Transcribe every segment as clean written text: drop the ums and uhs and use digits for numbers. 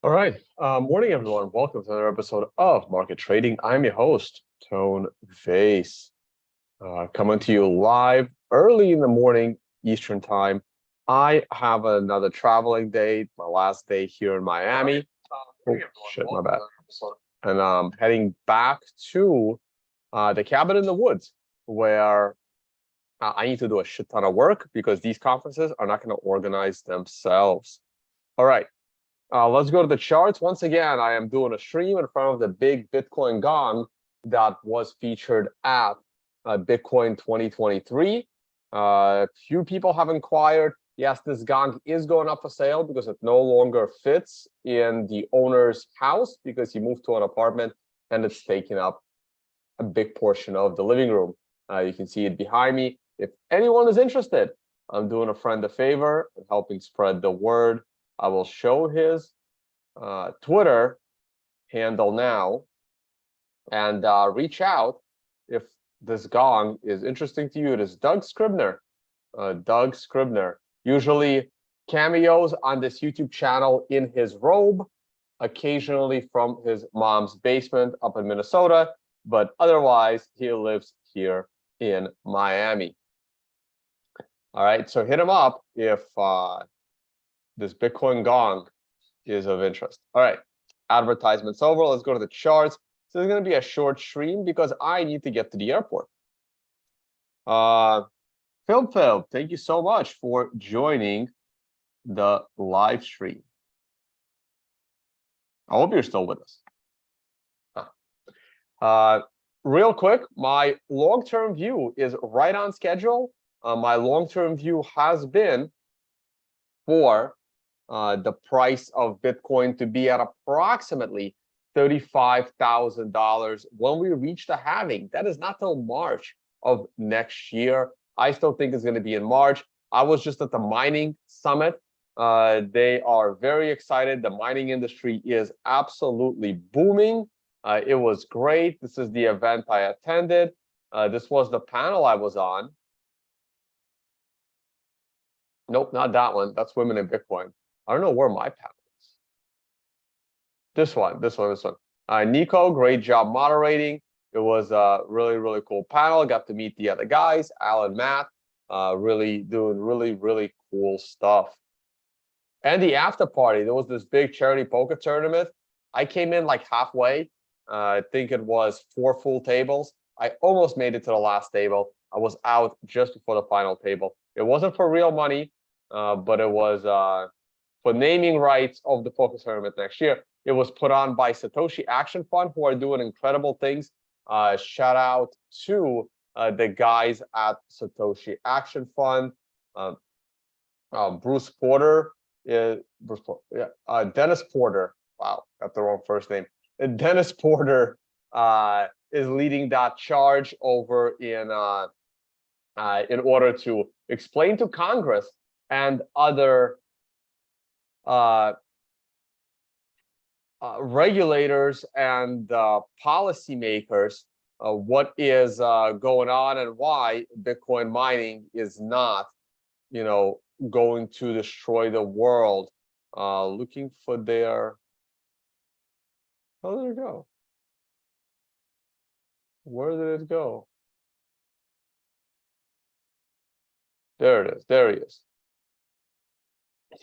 All right. Morning, everyone. Welcome to another episode of Market Trading. I'm your host, Tone Vays, coming to you live early in the morning Eastern Time. I have another traveling day, my last day here in Miami. Oh, shit, my bad. And I'm heading back to the cabin in the woods where I need to do a shit ton of work because these conferences are not going to organize themselves. All right. Let's go to the charts. Once again, I am doing a stream in front of the big Bitcoin gong that was featured at Bitcoin 2023. Few people have inquired. Yes, this gong is going up for sale because it no longer fits in the owner's house because he moved to an apartment and it's taking up a big portion of the living room. You can see it behind me. If anyone is interested, I'm doing a friend a favor and helping spread the word. I will show his Twitter handle now and reach out if this gong is interesting to you. It is Doug Scribner. Doug Scribner usually cameos on this YouTube channel in his robe, occasionally from his mom's basement up in Minnesota, but otherwise he lives here in Miami. All right, so hit him up if this Bitcoin gong is of interest. All right, advertisements over. Let's go to the charts. So it's going to be a short stream because I need to get to the airport. Phil, thank you so much for joining the live stream. I hope you're still with us. Real quick, my long-term view is right on schedule. My long-term view has been for the price of Bitcoin to be at approximately $35,000 when we reach the halving. That is not till March of next year. I still think it's going to be in March. I was just at the mining summit. They are very excited. The mining industry is absolutely booming. It was great. This is the event I attended. This was the panel I was on. Nope, not that one. That's Women in Bitcoin. I don't know where my panel is. This one. Nico, great job moderating. It was a really cool panel. Got to meet the other guys, Al and Matt, really doing really cool stuff. And the after party, there was this big charity poker tournament. I came in like halfway. I think it was 4 full tables. I almost made it to the last table. I was out just before the final table. It wasn't for real money, but it was for naming rights of the poker tournament next year. It was put on by Satoshi Action Fund, who are doing incredible things. Shout out to the guys at Satoshi Action Fund. Bruce Porter, Dennis Porter. Wow, got the wrong first name. Dennis Porter is leading that charge over in order to explain to Congress and other regulators and policymakers what is going on and why Bitcoin mining is not, going to destroy the world. Looking for their, oh, there it go. Where did it go? There it is. There he is.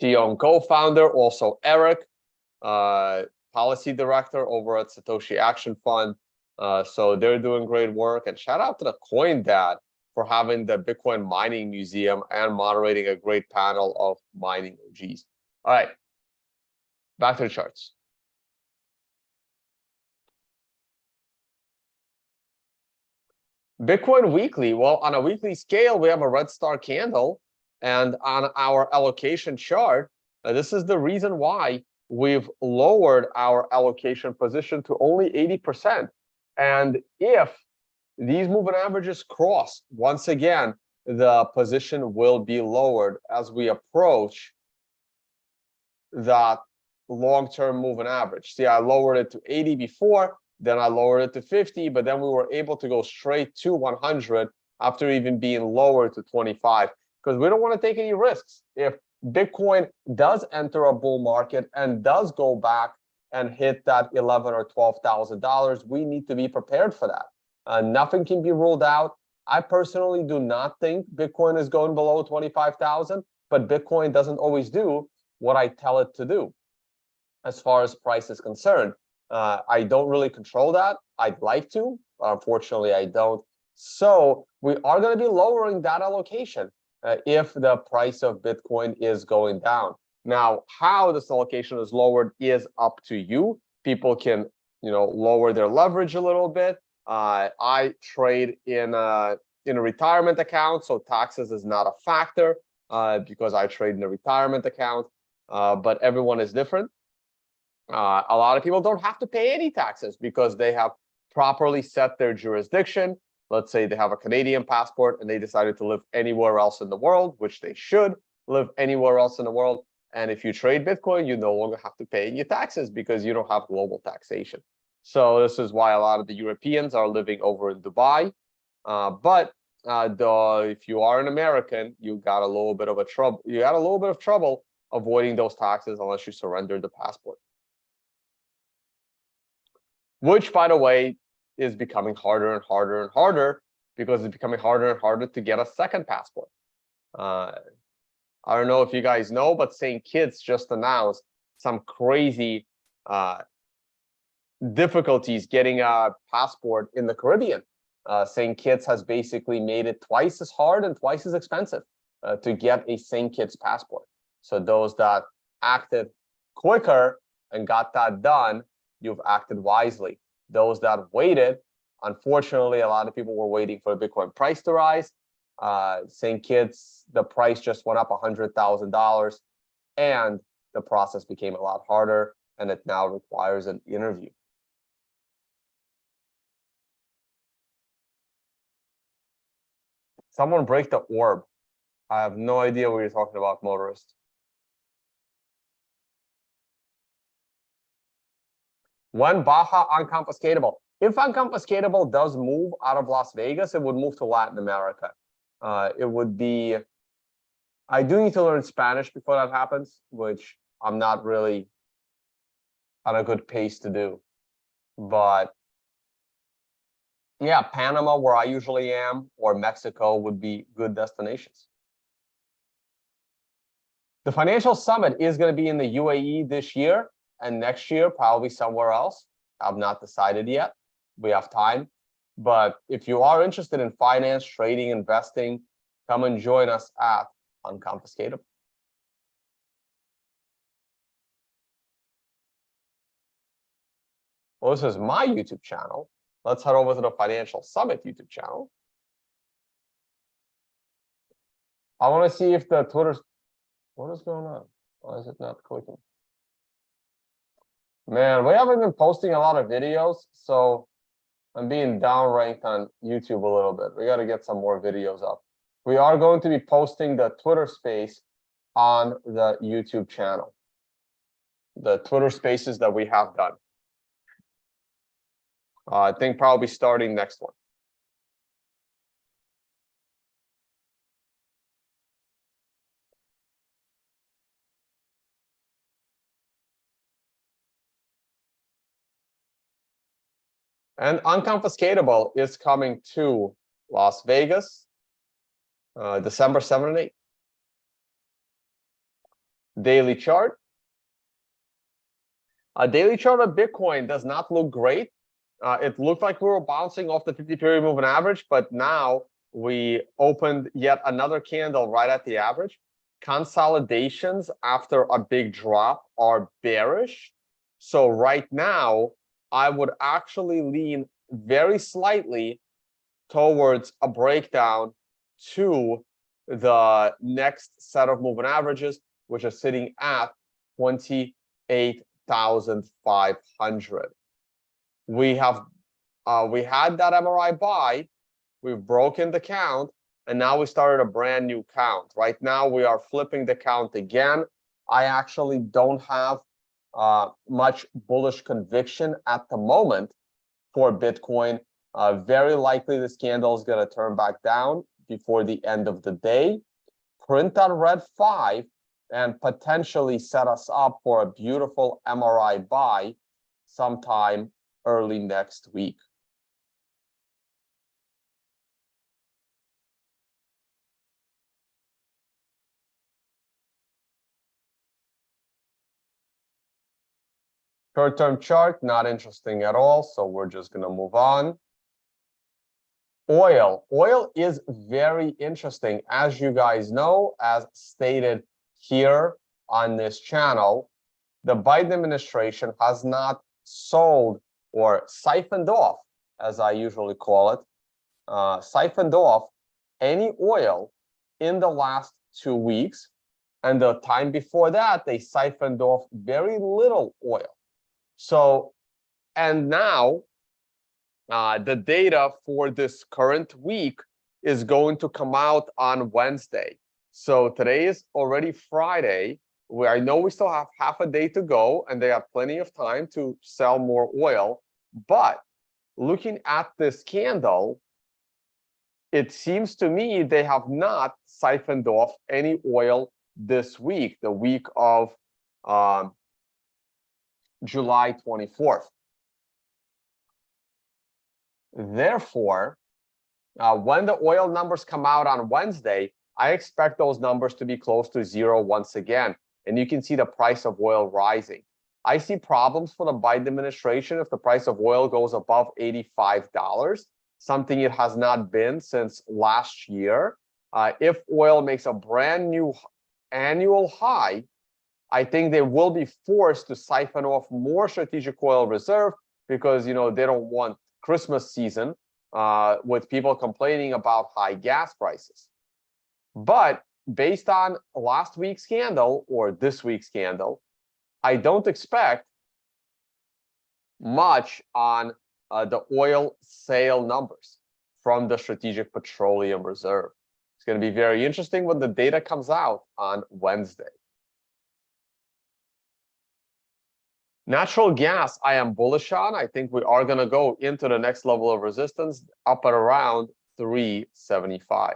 CEO and co-founder, also Eric, policy director over at Satoshi Action Fund. So they're doing great work. And shout out to the Coin Dad for having the Bitcoin Mining Museum and moderating a great panel of mining OGs. All right, back to the charts. Bitcoin weekly. Well, on a weekly scale, we have a red star candle. And on our allocation chart, this is the reason why we've lowered our allocation position to only 80%. And if these moving averages cross, once again, the position will be lowered as we approach that long-term moving average. See, I lowered it to 80 before, then I lowered it to 50, but then we were able to go straight to 100 after even being lowered to 25, because we don't want to take any risks. If Bitcoin does enter a bull market and does go back and hit that $11,000 or $12,000, we need to be prepared for that. Nothing can be ruled out. I personally do not think Bitcoin is going below 25,000, but Bitcoin doesn't always do what I tell it to do as far as price is concerned. I don't really control that. I'd like to. Unfortunately, I don't. So we are going to be lowering that allocation if the price of Bitcoin is going down. Now, how this allocation is lowered is up to you. People can, lower their leverage a little bit. I trade in a retirement account, so taxes is not a factor because I trade in a retirement account. But everyone is different. A lot of people don't have to pay any taxes because they have properly set their jurisdiction. Let's say they have a Canadian passport and they decided to live anywhere else in the world, which they should live anywhere else in the world. And if you trade Bitcoin, you no longer have to pay any taxes because you don't have global taxation. So this is why a lot of the Europeans are living over in Dubai. But if you are an American, you got a little bit of trouble. You got a little bit of trouble avoiding those taxes unless you surrender the passport. Which, by the way, is becoming harder and harder and harder because it's becoming harder and harder to get a second passport. I don't know if you guys know, but St. Kitts just announced some crazy difficulties getting a passport in the Caribbean. St. Kitts has basically made it twice as hard and twice as expensive to get a St. Kitts passport. So those that acted quicker and got that done, you've acted wisely. Those that waited, unfortunately, a lot of people were waiting for the Bitcoin price to rise. St. Kitts, the price just went up $100,000 and the process became a lot harder and it now requires an interview. Someone break the orb. I have no idea what you're talking about, motorist. When Baja unconfiscatable? If unconfiscatable does move out of Las Vegas, it would move to Latin America. It would be, I do need to learn Spanish before that happens, which I'm not really on a good pace to do. But yeah, Panama, where I usually am, or Mexico would be good destinations. The financial summit is going to be in the UAE this year, and next year probably somewhere else. I've not decided yet. We have time. But if you are interested in finance, trading, investing, come and join us at Unconfiscatable. Well, this is my YouTube channel. Let's head over to the Financial Summit YouTube channel. I want to see if the Twitter's... What is going on? Why is it not clicking? Man, we haven't been posting a lot of videos, so I'm being downranked on YouTube a little bit. We got to get some more videos up. We are going to be posting the Twitter space on the YouTube channel. The Twitter spaces that we have done. I think probably starting next one. And Unconfiscatable is coming to Las Vegas, December 7 and 8. Daily chart. A daily chart of Bitcoin does not look great. It looked like we were bouncing off the 50-period moving average, but now we opened yet another candle right at the average. Consolidations after a big drop are bearish. So right now, I would actually lean very slightly towards a breakdown to the next set of moving averages, which are sitting at 28,500. We had that MRI buy, we've broken the count, and now we started a brand new count. Right now, we are flipping the count again. I actually don't have much bullish conviction at the moment for Bitcoin. Very likely this candle is going to turn back down before the end of the day. Print on red 5 and potentially set us up for a beautiful MRI buy sometime early next week. Short-term chart, not interesting at all, so we're just going to move on. Oil is very interesting. As you guys know, as stated here on this channel, the Biden administration has not sold or siphoned off, as I usually call it, siphoned off any oil in the last 2 weeks. And the time before that, they siphoned off very little oil. So, and now the data for this current week is going to come out on Wednesday. So today is already Friday, where I know we still have half a day to go and they have plenty of time to sell more oil. But looking at this candle, it seems to me they have not siphoned off any oil this week, the week of July 24th. Therefore, when the oil numbers come out on Wednesday, I expect those numbers to be close to zero once again. And you can see the price of oil rising. I see problems for the Biden administration if the price of oil goes above $85, something it has not been since last year. If oil makes a brand new annual high, I think they will be forced to siphon off more strategic oil reserve because, you know, they don't want Christmas season with people complaining about high gas prices. But based on last week's candle or this week's candle, I don't expect much on the oil sale numbers from the Strategic Petroleum Reserve. It's going to be very interesting when the data comes out on Wednesday. Natural gas, I am bullish on. I think we are going to go into the next level of resistance up at around 375.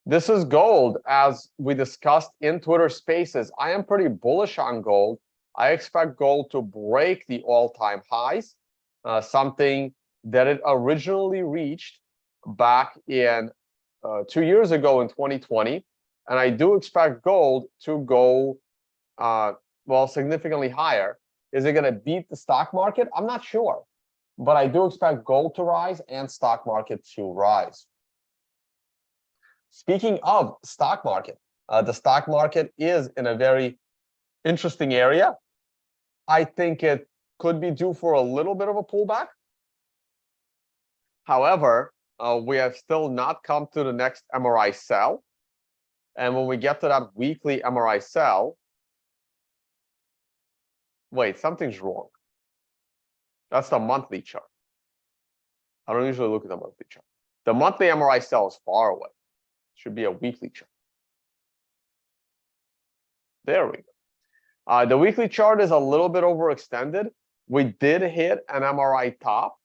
This is gold, as we discussed in Twitter Spaces. I am pretty bullish on gold. I expect gold to break the all-time highs, something that it originally reached back in 2 years ago in 2020. And I do expect gold to go well, significantly higher. Is it going to beat the stock market? I'm not sure. But I do expect gold to rise and stock market to rise. Speaking of stock market, the stock market is in a very interesting area. I think it could be due for a little bit of a pullback. However, we have still not come to the next MRI sell. And when we get to that weekly MRI sell, wait, something's wrong. That's the monthly chart. I don't usually look at the monthly chart. The monthly MRI sell is far away. It should be a weekly chart. There we go. The weekly chart is a little bit overextended. We did hit an MRI top.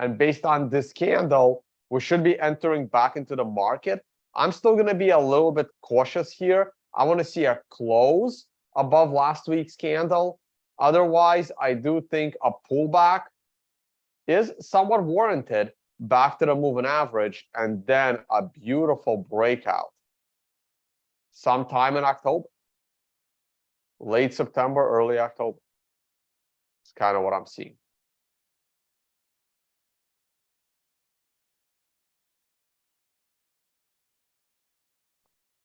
And based on this candle, we should be entering back into the market. I'm still going to be a little bit cautious here. I want to see a close above last week's candle. Otherwise, I do think a pullback is somewhat warranted back to the moving average, and then a beautiful breakout sometime in October, late September, early October. It's kind of what I'm seeing.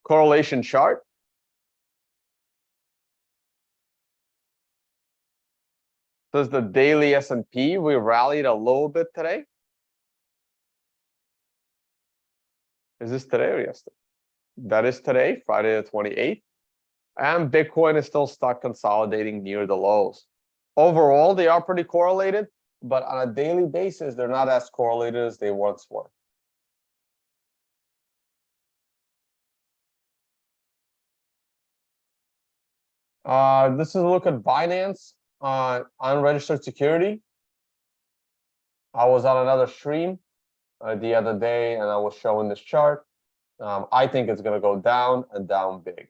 Correlation chart. Does the daily S&P, we rallied a little bit today. Is this today or yesterday? That is today, Friday the 28th. And Bitcoin is still stuck consolidating near the lows. Overall, they are pretty correlated, but on a daily basis, they're not as correlated as they once were. This is a look at Binance unregistered security. I was on another stream the other day and I was showing this chart. I think it's going to go down and down big.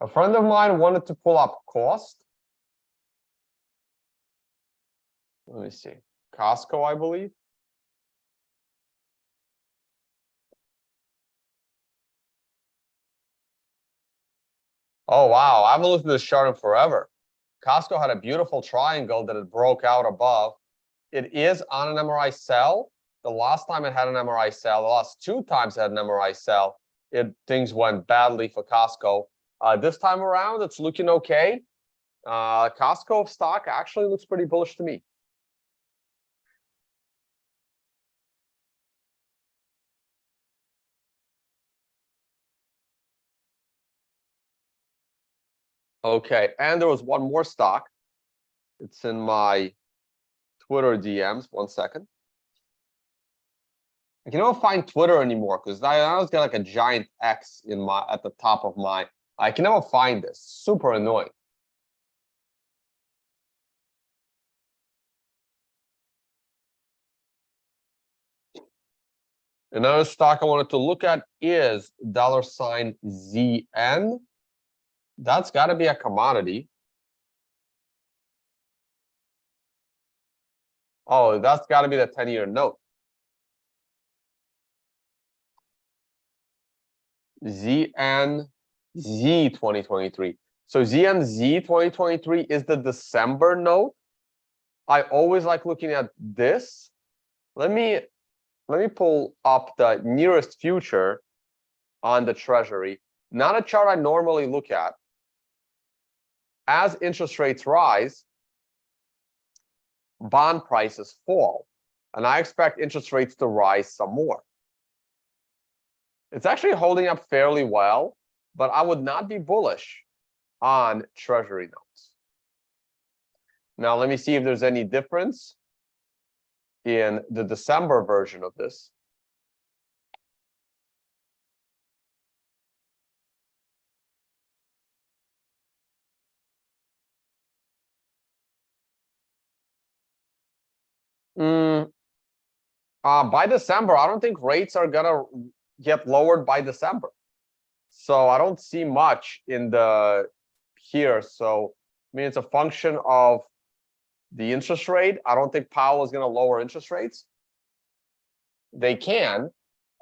A friend of mine wanted to pull up cost. Let me see. Costco, I believe. Oh, wow. I haven't looked at this chart in forever. Costco had a beautiful triangle that it broke out above. It is on an MRI sell. The last time it had an MRI sell, the last 2 times it had an MRI sell, things went badly for Costco. This time around, it's looking okay. Costco stock actually looks pretty bullish to me. Okay, and there was one more stock. It's in my Twitter DMs. 1 second. I can never find Twitter anymore because I always got like a giant X at the top of my. I can never find this. Super annoying. Another stock I wanted to look at is $ZN. That's got to be a commodity. Oh, that's got to be the 10-year note. ZNZ 2023. So ZNZ 2023 is the December note. I always like looking at this. Let me pull up the nearest future on the Treasury. Not a chart I normally look at. As interest rates rise, bond prices fall. And I expect interest rates to rise some more. It's actually holding up fairly well, but I would not be bullish on Treasury notes. Now, let me see if there's any difference in the December version of this. By December, I don't think rates are gonna get lowered by December. So I don't see much in the here. So I mean, it's a function of the interest rate. I don't think Powell is gonna lower interest rates. They can,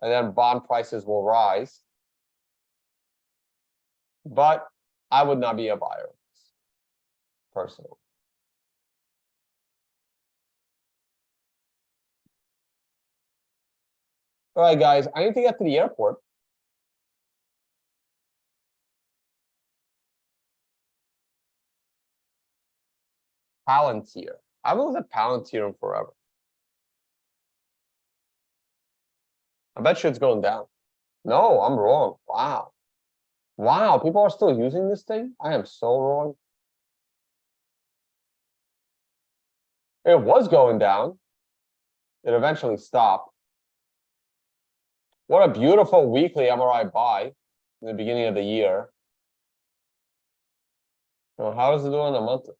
and then bond prices will rise. But I would not be a buyer of this, personally. All right, guys, I need to get to the airport. Palantir. I haven't looked at Palantir in forever. I bet you it's going down. No, I'm wrong. Wow. Wow, people are still using this thing? I am so wrong. It was going down. It eventually stopped. What a beautiful weekly MRI buy in the beginning of the year. Well, how does it do on the monthly?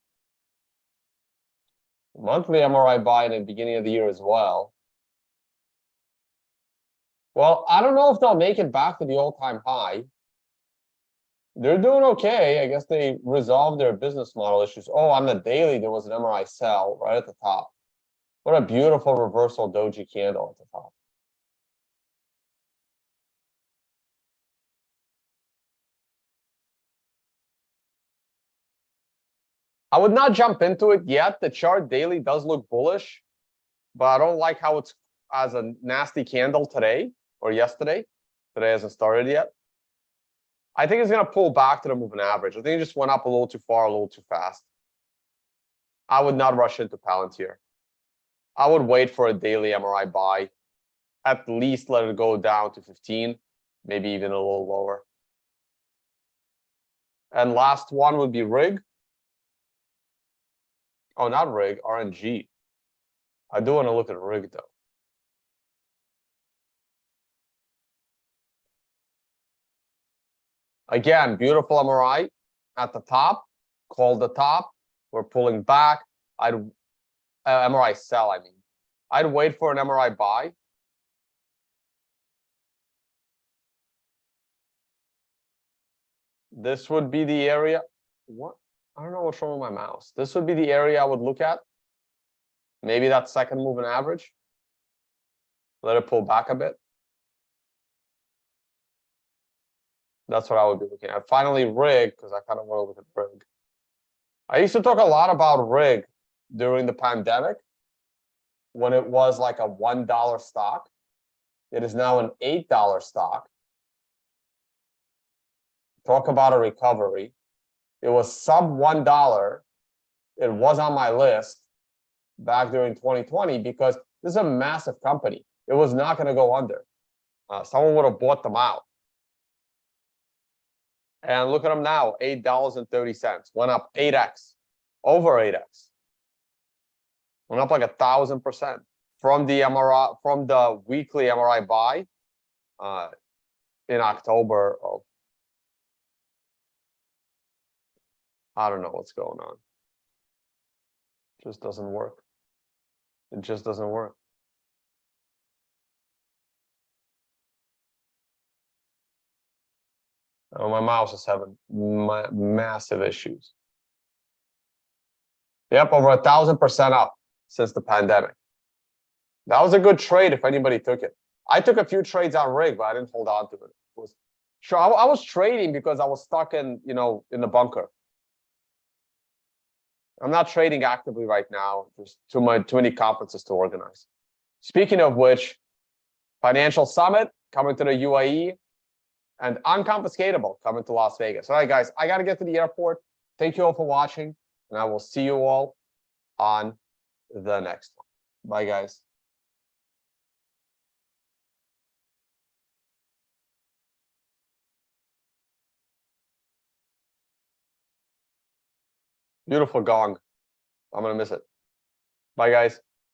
Monthly MRI buy in the beginning of the year as well. Well, I don't know if they'll make it back to the all-time high. They're doing okay. I guess they resolved their business model issues. Oh, on the daily, there was an MRI sell right at the top. What a beautiful reversal doji candle at the top. I would not jump into it yet. The chart daily does look bullish, but I don't like how it's as a nasty candle today or yesterday. Today hasn't started yet. I think it's going to pull back to the moving average. I think it just went up a little too far, a little too fast. I would not rush into Palantir. I would wait for a daily MRI buy. At least let it go down to 15, maybe even a little lower. And last one would be RIG. Oh, not RIG, RNG. I do want to look at RIG though. Again, beautiful MRI at the top, called the top. We're pulling back. MRI sell, I mean. I'd wait for an MRI buy. This would be the area. What? I don't know what's wrong with my mouse. This would be the area I would look at. Maybe that second moving average. Let it pull back a bit. That's what I would be looking at. Finally, rig, because I kind of want to look at rig. I used to talk a lot about rig during the pandemic when it was like a $1 stock. It is now an $8 stock. Talk about a recovery. It was sub $1. It was on my list back during 2020 because this is a massive company. It was not going to go under. Someone would have bought them out. And look at them now, $8.30. Went up 8x, over 8x. Went up like 1,000% from the MRI, from the weekly MRI buy in October of, I don't know what's going on. It just doesn't work. It just doesn't work. Oh, my mouse is having massive issues. Yep, over 1,000% up since the pandemic. That was a good trade if anybody took it. I took a few trades on rig, but I didn't hold on to it. Sure, I was trading because I was stuck in, in the bunker. I'm not trading actively right now. There's too many conferences to organize. Speaking of which, Financial Summit coming to the UAE and Unconfiscatable coming to Las Vegas. All right, guys, I got to get to the airport. Thank you all for watching, and I will see you all on the next one. Bye, guys. Beautiful gong. I'm going to miss it. Bye, guys.